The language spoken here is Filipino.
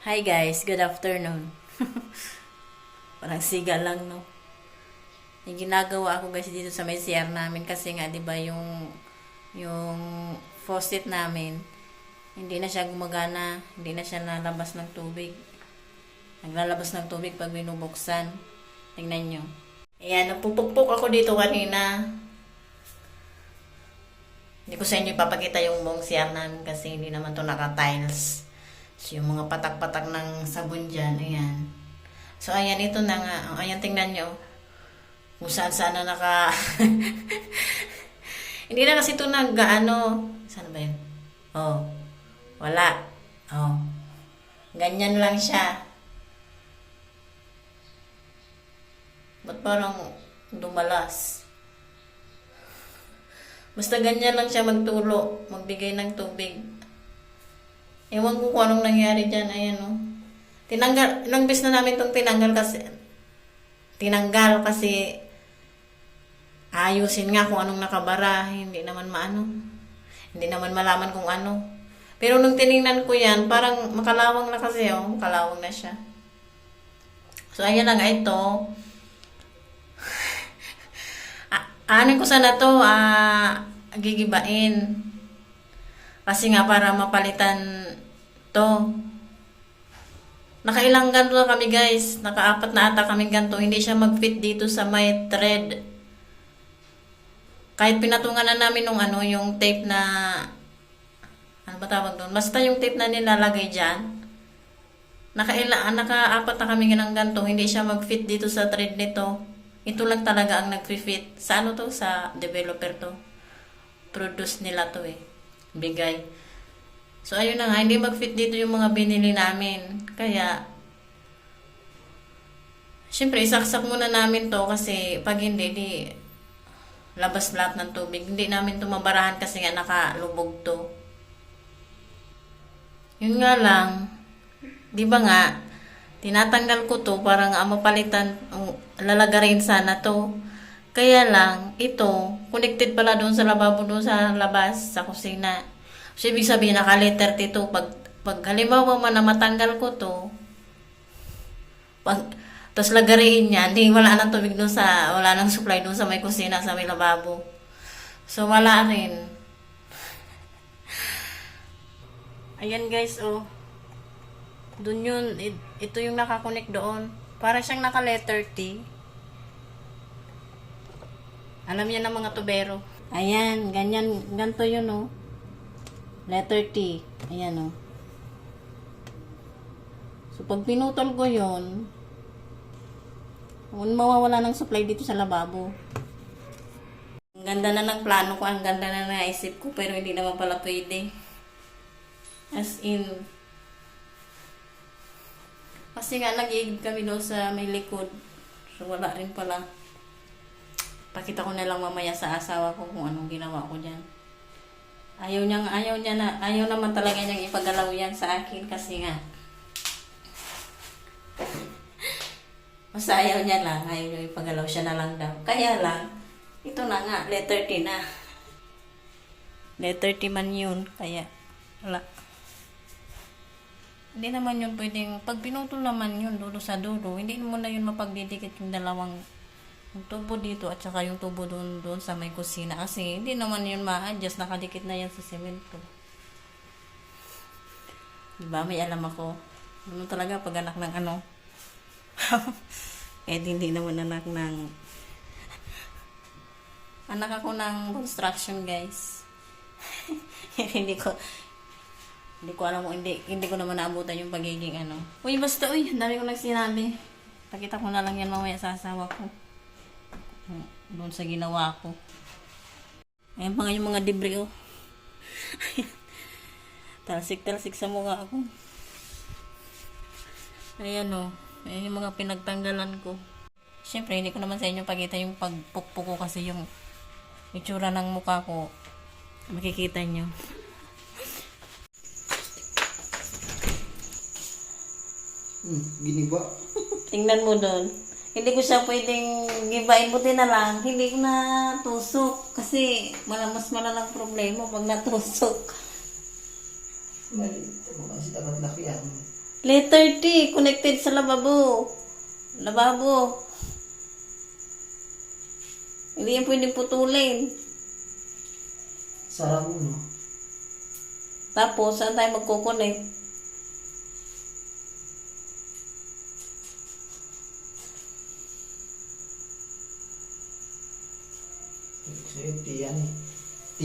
Hi guys, good afternoon. Parang siga lang, no? Yung ginagawa ako guys dito sa may CR namin kasi nga 'di ba yung faucet namin hindi na siya gumagana, hindi na siya nalabas ng tubig. Naglalabas ng tubig pag binubuksan. Tingnan nyo. Ayan, nagpupukpok ako dito kanina. Hindi ko sa inyo ipapakita yung buong CR namin kasi hindi naman to naka-tiles. So, yung mga patak-patak ng sabon dyan, ayan. So, ayan, ito na nga. O, ayan, tingnan nyo. Kung saan-saan na naka... Hindi na kasi ito nag-ano. Saan ba yun? Oh, wala. Oh, ganyan lang siya. Ba't parang dumalas? Basta ganyan lang siya magtulo, magbigay ng tubig. Ewan ko kung anong nangyari dyan. Ayan, oh. Tinanggal, ilang beses na namin itong tinanggal kasi ayusin nga kung anong nakabara. Hindi naman maano. Hindi naman malaman kung ano. Pero nung tiningnan ko yan, parang makalawang na kasi, oh. Makalawang na siya. So, ayan na nga ito. Anin ko sana to, gigibain. Kasi nga para mapalitan to. Nakailang ganto na kami guys. Nakaapat na ata kami ganto. Hindi siya mag-fit dito sa may thread. Kahit pinatungan na namin nung ano, yung tape na, ano ba tawag doon? Basta yung tape na nilalagay dyan. Nakaapat na kami ng ganto. Hindi siya mag-fit dito sa thread nito. Ito lang talaga ang nag-fit. Sa ano to? Sa developer to. Produce nila to eh. Bigay. So, ayun na nga. Hindi mag-fit dito yung mga binili namin. Kaya, syempre, isaksak muna namin to kasi pag hindi, di labas lahat ng tubig. Hindi namin to mabarahan kasi nga nakalubog to. Yun nga lang. Di ba nga, tinatanggal ko to para nga mapalitan, lalagarin sana to. Kaya lang, ito, connected pala doon sa lababo, doon sa labas, sa kusina. So, ibig sabihin, naka-letter T2. Pag halimbawa man na matanggal ko to, tapos lagariin niya, hindi wala nang tubig doon sa, wala nang supply doon sa may kusina, sa may lababo. So, wala rin. Ayan guys, oh. Doon yun, ito yung nakakonect doon. Para siyang naka-letter T. Alam niya ng mga tubero. Ayan, ganyan, ganito yun, oh. Letter T. Ayan, oh. So, pag pinutol ko yun, mawawala ng supply dito sa lababo. Ang ganda na ng plano ko, ang ganda na naisip ko, pero hindi naman pala pwede. As in, kasi nga nag-iigib kami doon sa may likod. So, wala rin pala. Pakita ko na lang mamaya sa asawa ko kung anong ginawa ko dyan. Ayaw naman talaga niyang ipagalaw yan sa akin kasi nga. Basta ayaw niya lang. Ayaw niya ipagalaw, siya na lang daw. Kaya lang, ito na nga, letter T na. Letter T man yun. Kaya, wala. Hindi naman yun pwedeng, pag pinutol naman yun, dulo sa dulo, hindi mo na yun mapagdidikit yung dalawang yung tubo dito at saka yung tubo doon sa may kusina kasi hindi naman yun ma-adjust, nakadikit na yan sa semento. Diba, may alam ako. Ano talaga pag anak ng ano? Eh, hindi naman anak ako ng construction, guys. hindi ko alam kung hindi ko naman naabutan yung pagiging ano. Uy, basta, uy, dami ko lang sinabi. Pakita ko na lang yan mamaya sa asawa ko. Doon sa ginawa ko. Ayan pa nga yung mga debris, oh. Talsik-talsik sa mukha ako. Ayan, oh. Ayan yung mga pinagtanggalan ko. Siyempre, hindi ko naman sa inyo pakita yung pagpukpuk ko kasi yung itsura ng mukha ko. Makikita nyo. Giniba. Tingnan mo doon. Hindi ko siya pwedeng gibain, buti na lang. Hindi ko na tusok. Kasi mas malalang problema pag natusok. Kasi dapat laki yan. Letter T, connected sa lababo. Lababo. Hindi yan pwedeng putulin. Sarap mo, no? Tapos, saan tayo magkoconnect? Sa'yo, T yan eh. T.